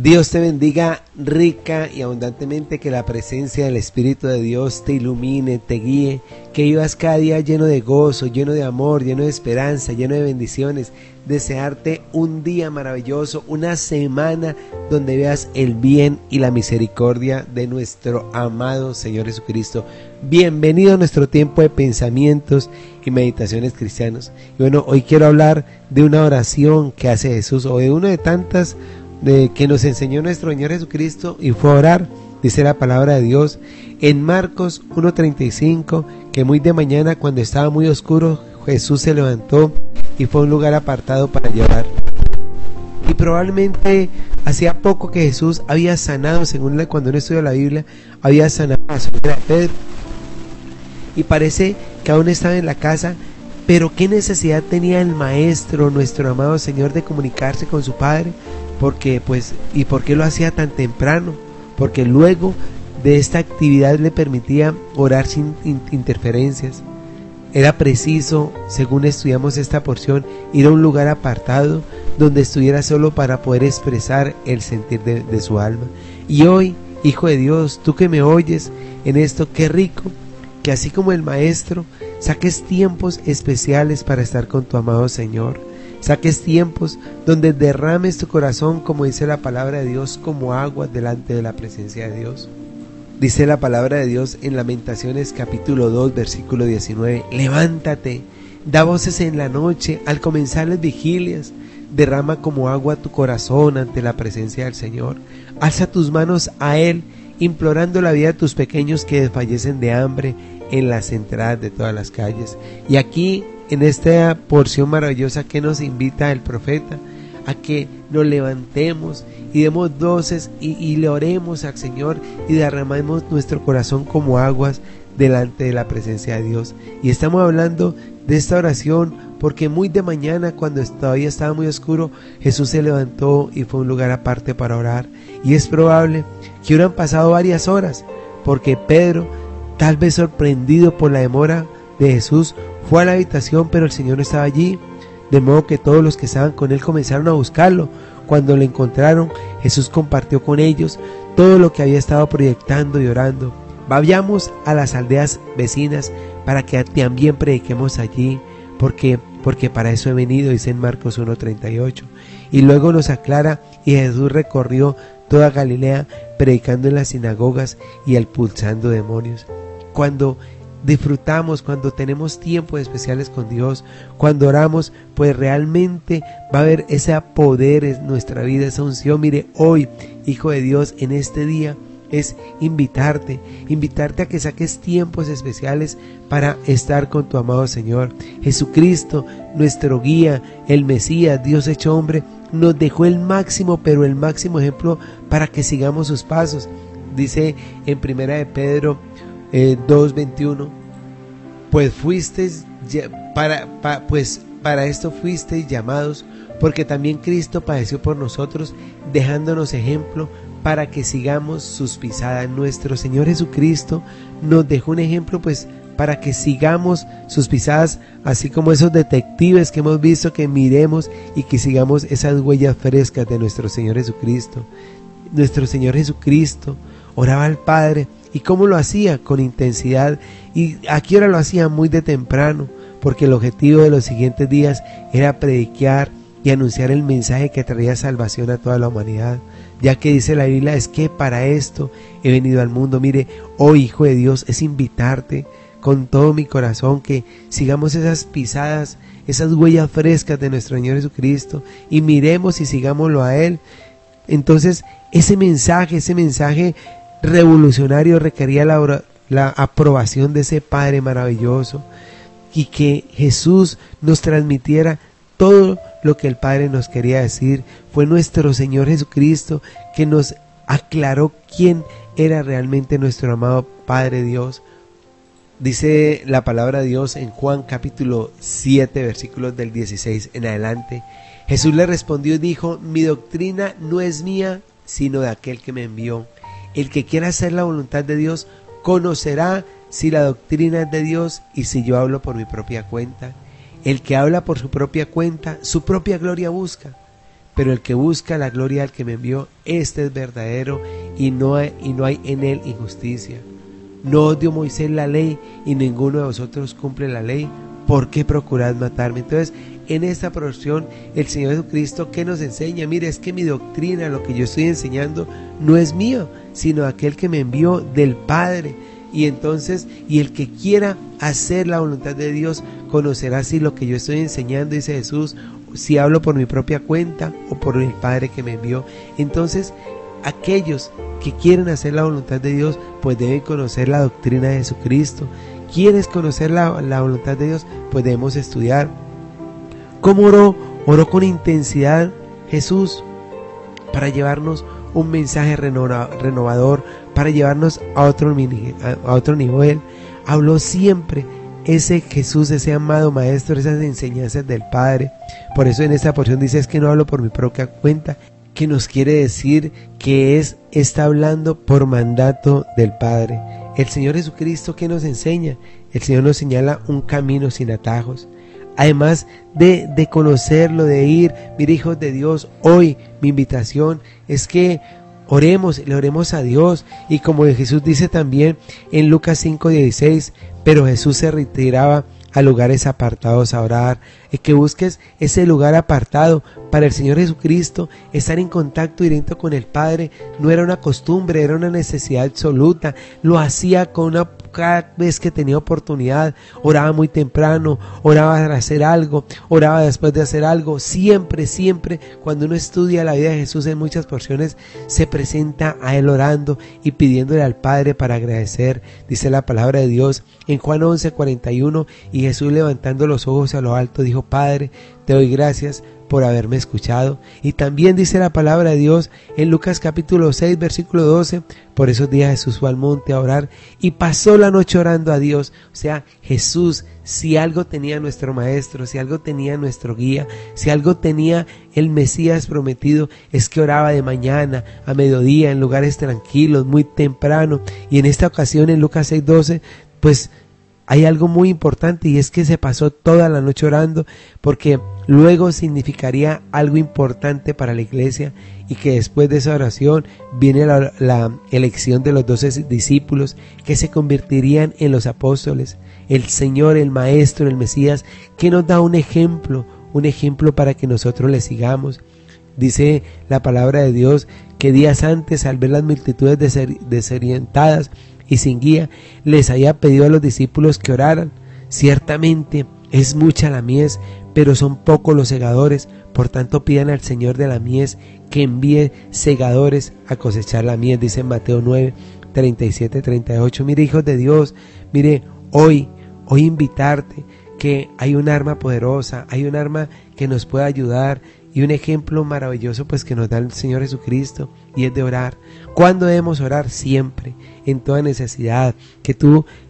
Dios te bendiga rica y abundantemente, que la presencia del Espíritu de Dios te ilumine, te guíe, que vivas cada día lleno de gozo, lleno de amor, lleno de esperanza, lleno de bendiciones. Desearte un día maravilloso, una semana donde veas el bien y la misericordia de nuestro amado Señor Jesucristo. Bienvenido a nuestro tiempo de pensamientos y meditaciones cristianos. Y bueno, hoy quiero hablar de una oración que hace Jesús, o de una de tantas que nos enseñó nuestro Señor Jesucristo, y fue a orar. Dice la palabra de Dios en Marcos 1:35, que muy de mañana, cuando estaba muy oscuro, Jesús se levantó y fue a un lugar apartado para llorar. Y probablemente hacía poco que Jesús había sanado, cuando uno estudia la Biblia, había sanado a la suegra de Pedro, y parece que aún estaba en la casa. Pero ¿qué necesidad tenía el Maestro, nuestro amado Señor, de comunicarse con su Padre? Porque ¿y por qué lo hacía tan temprano? Porque luego de esta actividad le permitía orar sin interferencias. Era preciso, según estudiamos esta porción, ir a un lugar apartado donde estuviera solo para poder expresar el sentir de su alma. Y hoy, Hijo de Dios, tú que me oyes en esto, qué rico que así como el Maestro, saques tiempos especiales para estar con tu amado Señor. Saques tiempos donde derrames tu corazón, como dice la palabra de Dios, como agua delante de la presencia de Dios. Dice la palabra de Dios en Lamentaciones capítulo 2 versículo 19: levántate, da voces en la noche, al comenzar las vigilias, derrama como agua tu corazón ante la presencia del Señor. Alza tus manos a Él, implorando la vida de tus pequeños que desfallecen de hambre en las entradas de todas las calles. Y aquí, en esta porción maravillosa, que nos invita el profeta a que nos levantemos y demos voces y le oremos al Señor y derramemos nuestro corazón como aguas delante de la presencia de Dios. Y estamos hablando de esta oración porque muy de mañana, cuando todavía estaba muy oscuro, Jesús se levantó y fue a un lugar aparte para orar. Y es probable que hubieran pasado varias horas, porque Pedro, tal vez sorprendido por la demora de Jesús, fue a la habitación, pero el Señor no estaba allí, de modo que todos los que estaban con él comenzaron a buscarlo. Cuando lo encontraron, Jesús compartió con ellos todo lo que había estado proyectando y orando. Vayamos a las aldeas vecinas para que también prediquemos allí, porque para eso he venido, dice en Marcos 1:38. Y luego nos aclara: y Jesús recorrió toda Galilea, predicando en las sinagogas y expulsando demonios. Cuando disfrutamos, cuando tenemos tiempos especiales con Dios, cuando oramos, pues realmente va a haber ese poder en nuestra vida, esa unción. Mire, hoy, Hijo de Dios, en este día es invitarte a que saques tiempos especiales para estar con tu amado Señor. Jesucristo, nuestro guía, el Mesías, Dios hecho hombre, nos dejó el máximo, pero el máximo ejemplo para que sigamos sus pasos. Dice en Primera de Pedro 2:21: pues fuisteis para esto fuisteis llamados, porque también Cristo padeció por nosotros, dejándonos ejemplo para que sigamos sus pisadas. Nuestro Señor Jesucristo nos dejó un ejemplo, para que sigamos sus pisadas, así como esos detectives que hemos visto, que miremos y que sigamos esas huellas frescas de nuestro Señor Jesucristo. Nuestro Señor Jesucristo oraba al Padre. ¿Y cómo lo hacía? Con intensidad. ¿Y a qué hora lo hacía? Muy de temprano, porque el objetivo de los siguientes días era predicar y anunciar el mensaje que traía salvación a toda la humanidad, ya que dice la Biblia: es que para esto he venido al mundo. Mire, hoy, Hijo de Dios, es invitarte con todo mi corazón que sigamos esas pisadas, esas huellas frescas de nuestro Señor Jesucristo, y miremos y sigámoslo a Él. Entonces, ese mensaje revolucionario requería la aprobación de ese Padre maravilloso, y que Jesús nos transmitiera todo lo que el Padre nos quería decir. Fue nuestro Señor Jesucristo que nos aclaró quién era realmente nuestro amado Padre Dios. Dice la palabra de Dios en Juan capítulo 7 versículos del 16 en adelante: Jesús le respondió y dijo: mi doctrina no es mía, sino de aquel que me envió. El que quiera hacer la voluntad de Dios conocerá si la doctrina es de Dios y si yo hablo por mi propia cuenta. El que habla por su propia cuenta, su propia gloria busca, pero el que busca la gloria del que me envió, este es verdadero y no hay en él injusticia. No os dio Moisés la ley y ninguno de vosotros cumple la ley. ¿Por qué procurad matarme? Entonces, en esta porción, el Señor Jesucristo, ¿qué nos enseña? Mire, es que mi doctrina, lo que yo estoy enseñando, no es mío, sino aquel que me envió del Padre. Y entonces, y el que quiera hacer la voluntad de Dios, conocerá si lo que yo estoy enseñando, dice Jesús, si hablo por mi propia cuenta o por el Padre que me envió. Entonces, aquellos que quieren hacer la voluntad de Dios, pues deben conocer la doctrina de Jesucristo. ¿Quieres conocer la voluntad de Dios? Pues debemos estudiar. ¿Cómo oró? Oró con intensidad Jesús para llevarnos un mensaje renovador, para llevarnos a otro nivel. Habló siempre ese Jesús, ese amado Maestro, esas enseñanzas del Padre. Por eso en esta porción dice, es que no hablo por mi propia cuenta, que nos quiere decir que está hablando por mandato del Padre. El Señor Jesucristo, ¿qué nos enseña? El Señor nos señala un camino sin atajos. Además de conocerlo, de ir, mire, hijos de Dios, hoy mi invitación es que oremos, le oremos a Dios. Y como Jesús dice también en Lucas 5:16, pero Jesús se retiraba a lugares apartados a orar, que busques ese lugar apartado. Para el Señor Jesucristo, estar en contacto directo con el Padre no era una costumbre, era una necesidad absoluta. Lo hacía cada vez que tenía oportunidad. Oraba muy temprano, oraba para hacer algo, oraba después de hacer algo. Siempre, siempre, cuando uno estudia la vida de Jesús en muchas porciones, se presenta a Él orando y pidiéndole al Padre para agradecer. Dice la palabra de Dios en Juan 11:41, y Jesús, levantando los ojos a lo alto, dijo, Padre, te doy gracias por haberme escuchado. Y también dice la palabra de Dios en Lucas capítulo 6 versículo 12, por esos días Jesús fue al monte a orar y pasó la noche orando a Dios. O sea, Jesús, si algo tenía nuestro Maestro, si algo tenía nuestro guía, si algo tenía el Mesías prometido, es que oraba de mañana, a mediodía, en lugares tranquilos, muy temprano. Y en esta ocasión en Lucas 6:12, pues hay algo muy importante, y es que se pasó toda la noche orando, porque luego significaría algo importante para la iglesia, y que después de esa oración viene la elección de los 12 discípulos que se convertirían en los apóstoles. El Señor, el Maestro, el Mesías, que nos da un ejemplo para que nosotros le sigamos. Dice la palabra de Dios que días antes, al ver las multitudes desorientadas y sin guía, les había pedido a los discípulos que oraran. Ciertamente es mucha la mies, pero son pocos los segadores. Por tanto, pidan al Señor de la mies que envíe segadores a cosechar la mies, dice en Mateo 9:37-38. Mire, hijos de Dios, mire, hoy invitarte, que hay un arma poderosa, hay un arma que nos puede ayudar, y un ejemplo maravilloso pues que nos da el Señor Jesucristo, y es de orar. ¿Cuándo debemos orar? Siempre, en toda necesidad. Que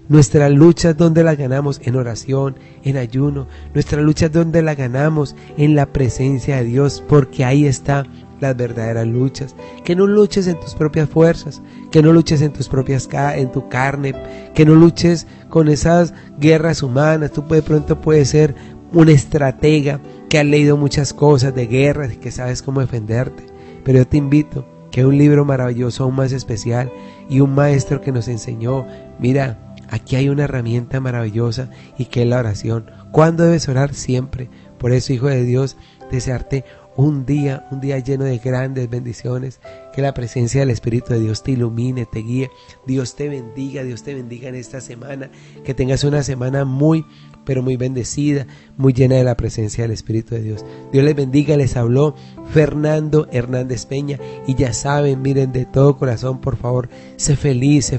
nuestras luchas, ¿dónde las ganamos? En oración, en ayuno. Nuestras luchas, ¿dónde las ganamos? En la presencia de Dios, porque ahí está las verdaderas luchas. Que no luches en tus propias fuerzas, que no luches en tu carne, que no luches con esas guerras humanas. Tú de pronto puedes ser un estratega que has leído muchas cosas de guerras y que sabes cómo defenderte, pero yo te invito que hay un libro maravilloso, aún más especial, y un maestro que nos enseñó. Mira, aquí hay una herramienta maravillosa, y que es la oración. ¿Cuándo debes orar? Siempre. Por eso, hijo de Dios, desearte un día lleno de grandes bendiciones, que la presencia del Espíritu de Dios te ilumine, te guíe. Dios te bendiga en esta semana, que tengas una semana muy, pero muy bendecida, muy llena de la presencia del Espíritu de Dios. Dios les bendiga. Les habló Fernando Hernández Peña, y ya saben, miren, de todo corazón, por favor, sé feliz,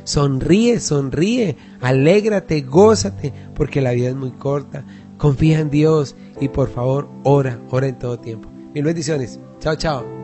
sonríe, alégrate, gózate, porque la vida es muy corta. Confía en Dios y por favor ora en todo tiempo. Mil bendiciones. Chao, chao.